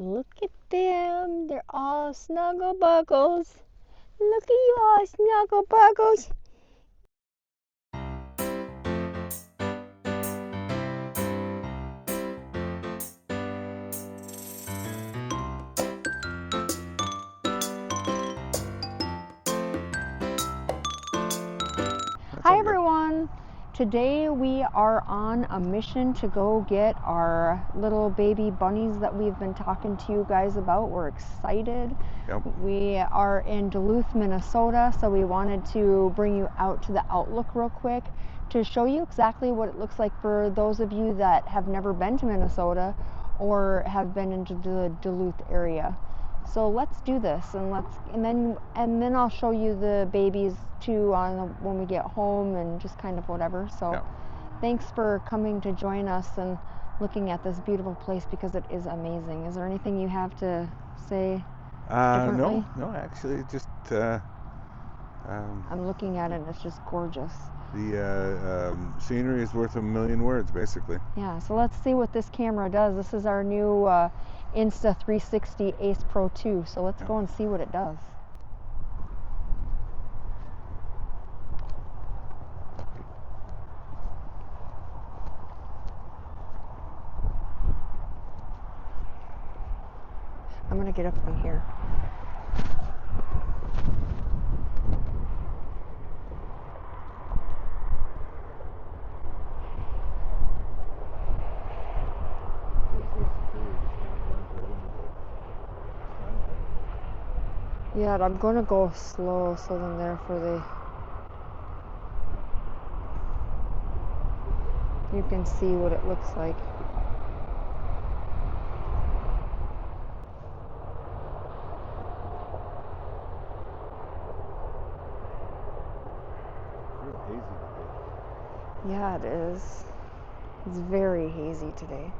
Look at them. They're all snuggle buggles. Look at you all snuggle buggles. Hi everyone. Today we are on a mission to go get our little baby bunnies that we've been talking to you guys about. We're excited. Yep. We are in Duluth, Minnesota, so we wanted to bring you out to the Outlook real quick to show you exactly what it looks like for those of you that have never been to Minnesota or have been into the Duluth area. So let's do this, and then I'll show you the babies too when we get home and just kind of whatever. So Yeah. Thanks for coming to join us and looking at this beautiful place because it is amazing. Is there anything you have to say differently? No, actually, just I'm looking at it and it's just gorgeous. the scenery is worth a million words, basically. Yeah, so let's see what this camera does. This is our new Insta360 Ace Pro 2, so let's go and see what it does. I'm gonna get up in here. Yeah, I'm gonna go slow so then therefore you can see what it looks like. Real hazy today. Yeah, it is. It's very hazy today.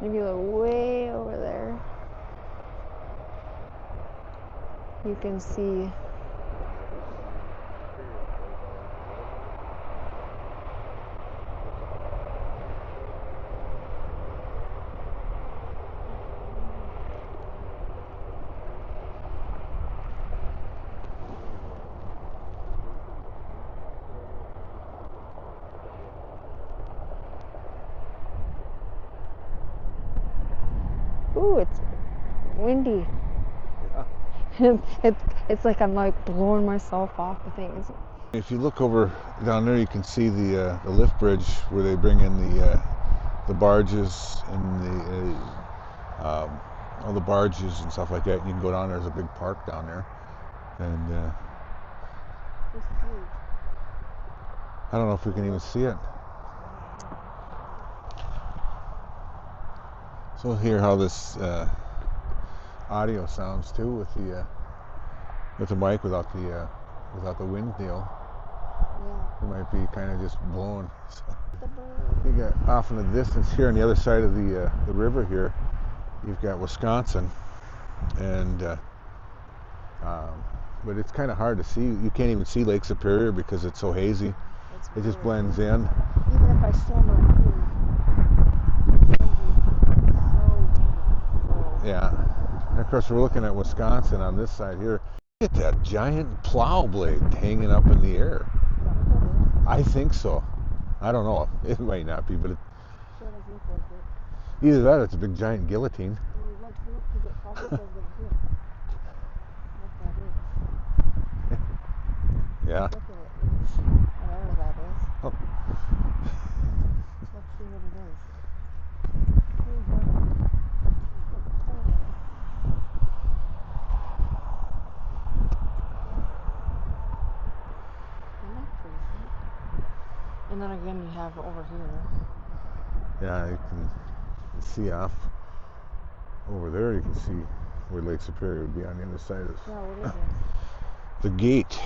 Maybe look way over there. You can see. Ooh, it's windy. Yeah. It's like I'm like blowing myself off the things. If you look over down there, you can see the lift bridge where they bring in the barges and all the barges and stuff like that. You can go down there. There's a big park down there, and I don't know if we can even see it. So we'll hear how this audio sounds too with the mic without the wind deal. Yeah. It might be kind of just blowing. So you got off in the distance here on the other side of the river here. You've got Wisconsin, and but it's kind of hard to see. You can't even see Lake Superior because it's so hazy. It just blends in. Even if I stand over here. Yeah. And of course, we're looking at Wisconsin on this side here. Look at that giant plow blade hanging up in the air. I think so. I don't know. It might not be, but either that or it's a big giant guillotine. Yeah. Whatever that is. Oh. Let's see what it is. And then again you have over here. Yeah, you can see off over there. You can see where Lake Superior would be on the other side of Yeah, what is it? the gate.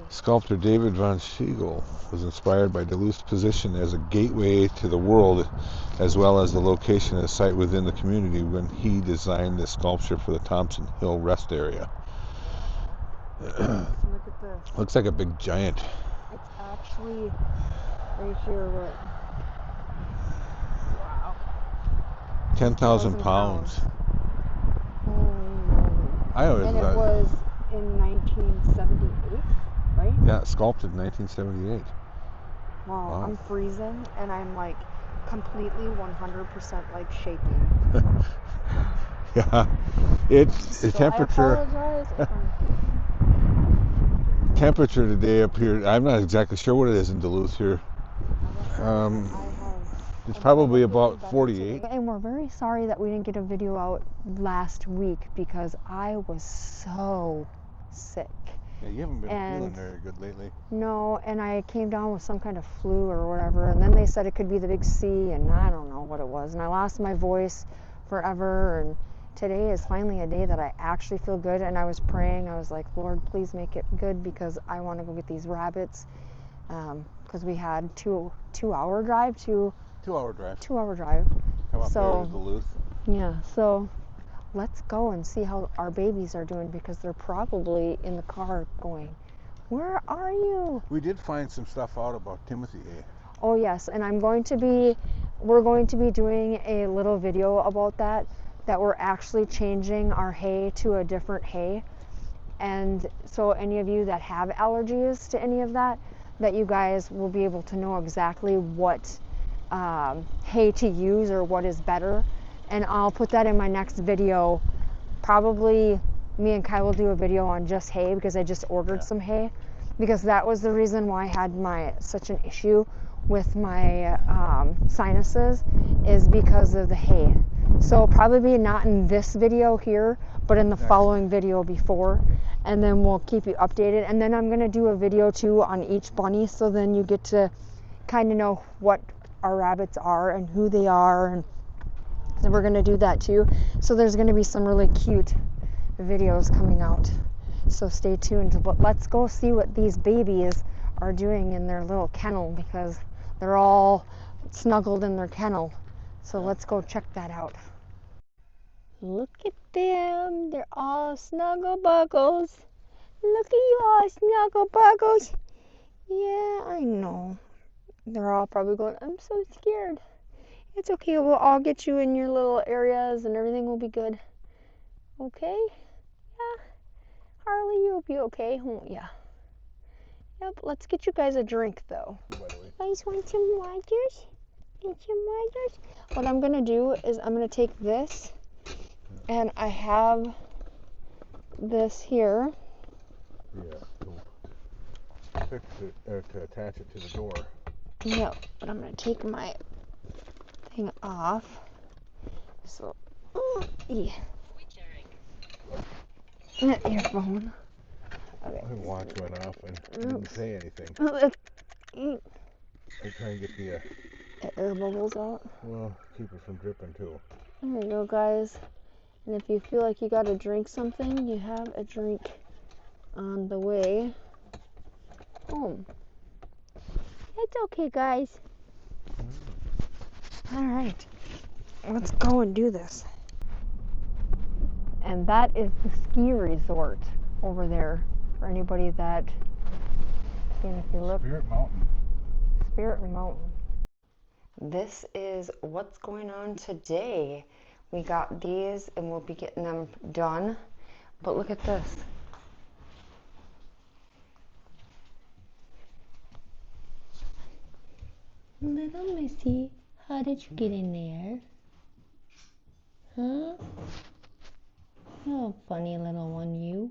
Sculptor David von Schiegel was inspired by Duluth's position as a gateway to the world, as well as the location of the site within the community when he designed the sculpture for the Thompson Hill Rest Area. Look at this. Looks like a big giant. It's actually right here. What? Wow. 10,000 pounds. I always And it thought. was in 1978, right? Yeah, sculpted in 1978. Wow, I'm freezing and I'm like completely 100% like shaking. Yeah, it's the So temperature. I apologize. Temperature today up here, I'm not exactly sure what it is in Duluth here. It's probably about 48. And we're very sorry that we didn't get a video out last week because I was so sick. Yeah, you haven't been feeling very good lately. No, and I came down with some kind of flu or whatever, and then they said it could be the big C, and I don't know what it was. And I lost my voice forever, and today is finally a day that I actually feel good. And I was praying, I was like, Lord, please make it good because I want to go get these rabbits. Because we had two-hour drive. 2-hour drive. 2-hour drive. Come up here to Duluth. Yeah, so let's go and see how our babies are doing because they're probably in the car going, where are you? We did find some stuff out about Timothy. Oh yes, and we're going to be doing a little video about that we're actually changing our hay to a different hay. And so any of you that have allergies to any of that you guys will be able to know exactly what hay to use or what is better. And I'll put that in my next video. Probably me and Kai will do a video on just hay because I just ordered some hay, because that was the reason why I had such an issue with my sinuses, is because of the hay. So probably not in this video here, but in the following video before, and then we'll keep you updated. And then I'm going to do a video too on each bunny, so then you get to kind of know what our rabbits are and who they are, and so we're going to do that too. So there's going to be some really cute videos coming out, so stay tuned. But let's go see what these babies are doing in their little kennel, because they're all snuggled in their kennel. So let's go check that out. Look at them, they're all snuggle buggles. Look at you all snuggle buggles. Yeah, I know. They're all probably going, I'm so scared. It's okay, we'll all get you in your little areas and everything will be good. Okay? Yeah. Harley, you'll be okay, won't ya? Yep, let's get you guys a drink though. You guys want some waters? Want some waters? What I'm gonna do is I'm gonna take this, and I have this here. Yeah, to fix it, to attach it to the door. Yep, but I'm gonna take my thing off. So, yeah. Earphone. Okay. My watch went off and didn't say anything. I try and get the air bubbles out. Well, keep it from dripping too. There you go, guys. And if you feel like you gotta drink something, you have a drink on the way home. It's okay, guys. All right, let's go and do this. And that is the ski resort over there. For anybody that, again, if you look, Spirit Mountain. This is what's going on today. We got these and we'll be getting them done. But look at this. Little Missy, how did you get in there? Huh? Oh, funny little one, you.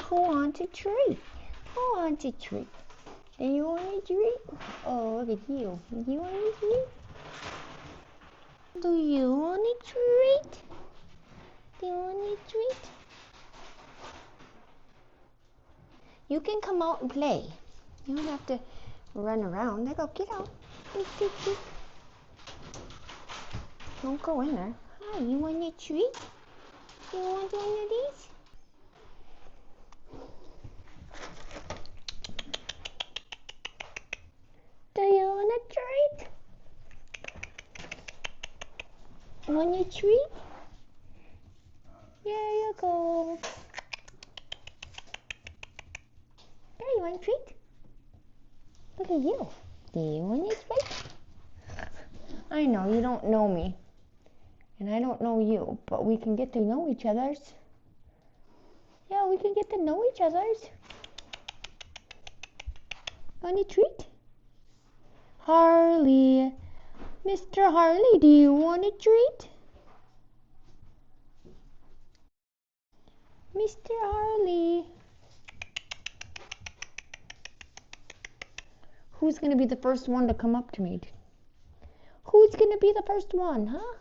Who wants a treat? Who wants a treat? Do you want a treat? Oh, look at you. Do you want a treat? Do you want a treat? Do you want a treat? You can come out and play. You don't have to run around. There, go, get out. Don't go in there. Hi, you want a treat? You want one of these? Want a treat? Here you go. There, you want a treat? Look at you. Do you want a treat? I know you don't know me, and I don't know you, but we can get to know each other. Yeah, we can get to know each other. Want a treat? Harley, Mr. Harley, do you want a treat? Mr. Harley. Who's going to be the first one to come up to me? Who's going to be the first one, huh?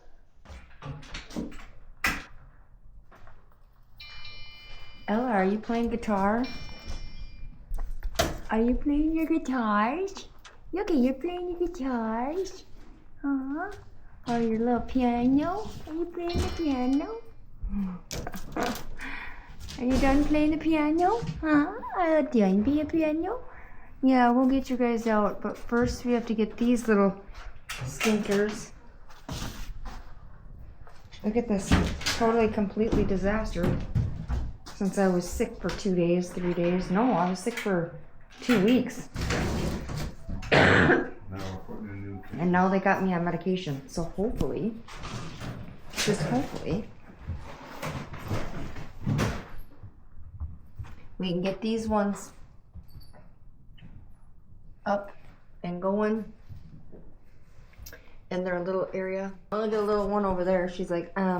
Ella, are you playing guitar? Are you playing your guitars? Look at you playing your guitars. Huh? Or your little piano? Are you playing the piano? Are you done playing the piano? Huh? Are you done playing the piano? Yeah, we'll get you guys out, but first we have to get these little stinkers. Look at this, totally, completely disaster. Since I was sick for 2 days, 3 days. No, I was sick for 2 weeks. And now they got me on medication. So hopefully, just hopefully, we can get these ones up and going in their little area. Oh, look at the little one over there. She's like, huh?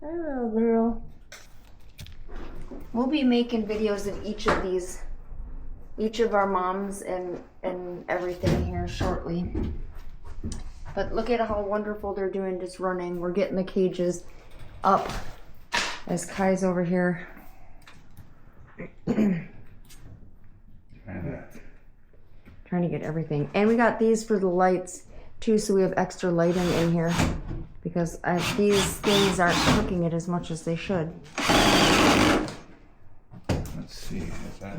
Hello, girl. We'll be making videos of each of these, each of our moms and everything here shortly. But look at how wonderful they're doing, just running. We're getting the cages up as Kai's over here. Trying to get everything. And we got these for the lights too, so we have extra lighting in here because these things aren't cooking it as much as they should. Let's see, is that...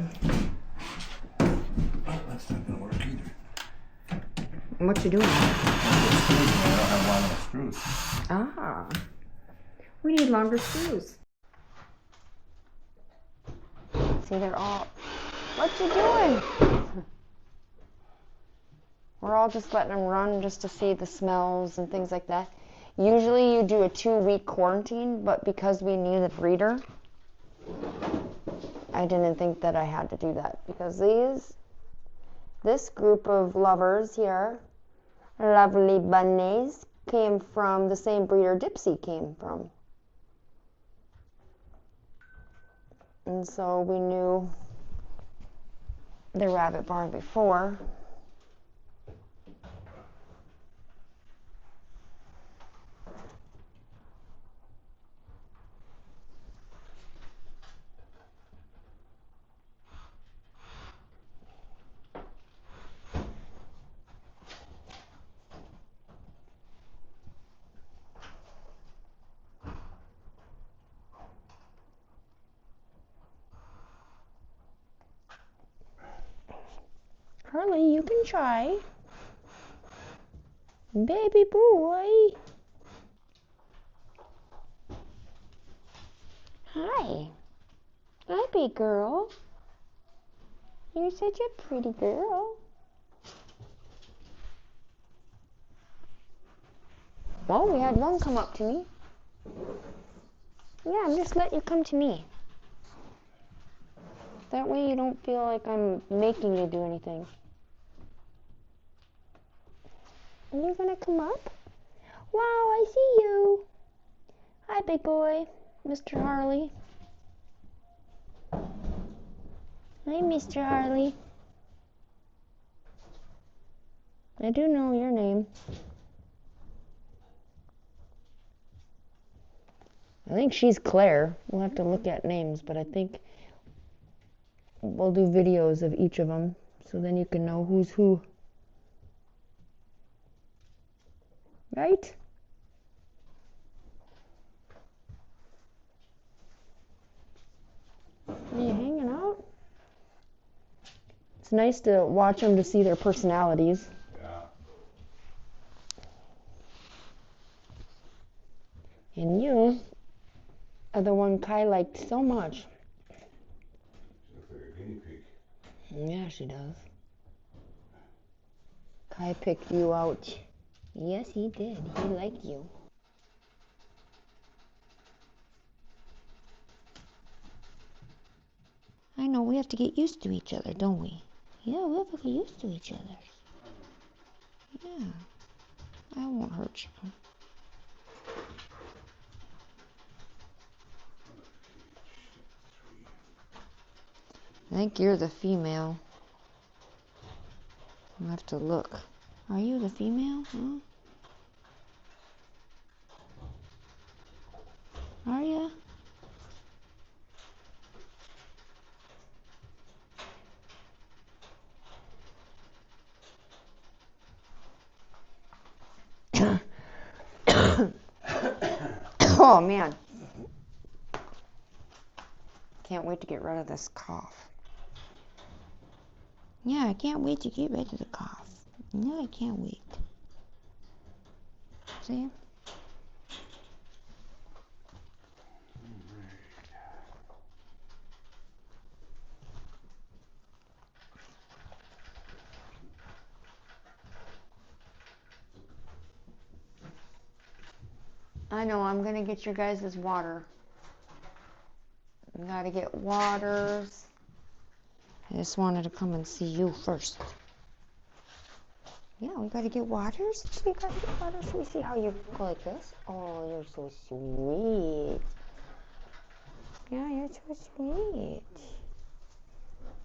Oh, that's not gonna work either. What you doing? I don't have long enough screws. Ah, we need longer screws. See, they're all... What you doing? We're all just letting them run just to see the smells and things like that. Usually you do a 2-week quarantine, but because we need a breeder, I didn't think that I had to do that because this group of lovers here, lovely bunnies, came from the same breeder Dipsy came from. And so we knew the rabbit barn before. Harley, you can try. Baby boy. Hi. Hi, big girl. You're such a pretty girl. Well, we had one come up to me. Yeah, I'm just letting you come to me. That way you don't feel like I'm making you do anything. Are you gonna come up? Wow, I see you. Hi, big boy, Mr. Harley. Hi, Mr. Harley. I do know your name. I think she's Claire. We'll have to look at names, but I think we'll do videos of each of them, so then you can know who's who. Right? Are you hanging out? It's nice to watch them to see their personalities. Yeah. And you are the one Kai liked so much. She looks like a guinea pig. Yeah, she does. Kai picked you out. Yes, he did. He liked you. I know, we have to get used to each other, don't we? Yeah, we have to get used to each other. Yeah. I won't hurt you. I think you're the female. I'll have to look. Are you the female? Huh? Are ya? Oh man. Can't wait to get rid of this cough. Yeah, I can't wait to get rid of the cough. No, I can't wait. See? I know, I'm gonna get your guys' water. We gotta get waters. I just wanted to come and see you first. Yeah, we gotta get waters. We gotta get waters. Let me see how you go like this. Oh, you're so sweet. Yeah, you're so sweet.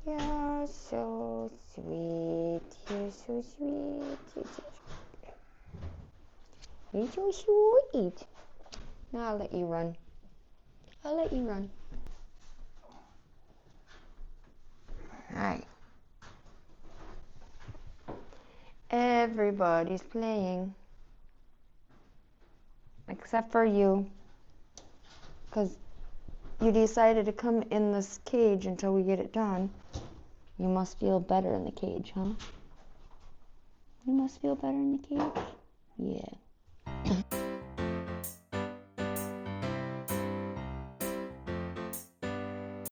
You're so sweet. You're so sweet. You're so sweet. Now I'll let you run. I'll let you run. Alright. Everybody's playing. Except for you. Because you decided to come in this cage until we get it done. You must feel better in the cage, huh? You must feel better in the cage? Yeah.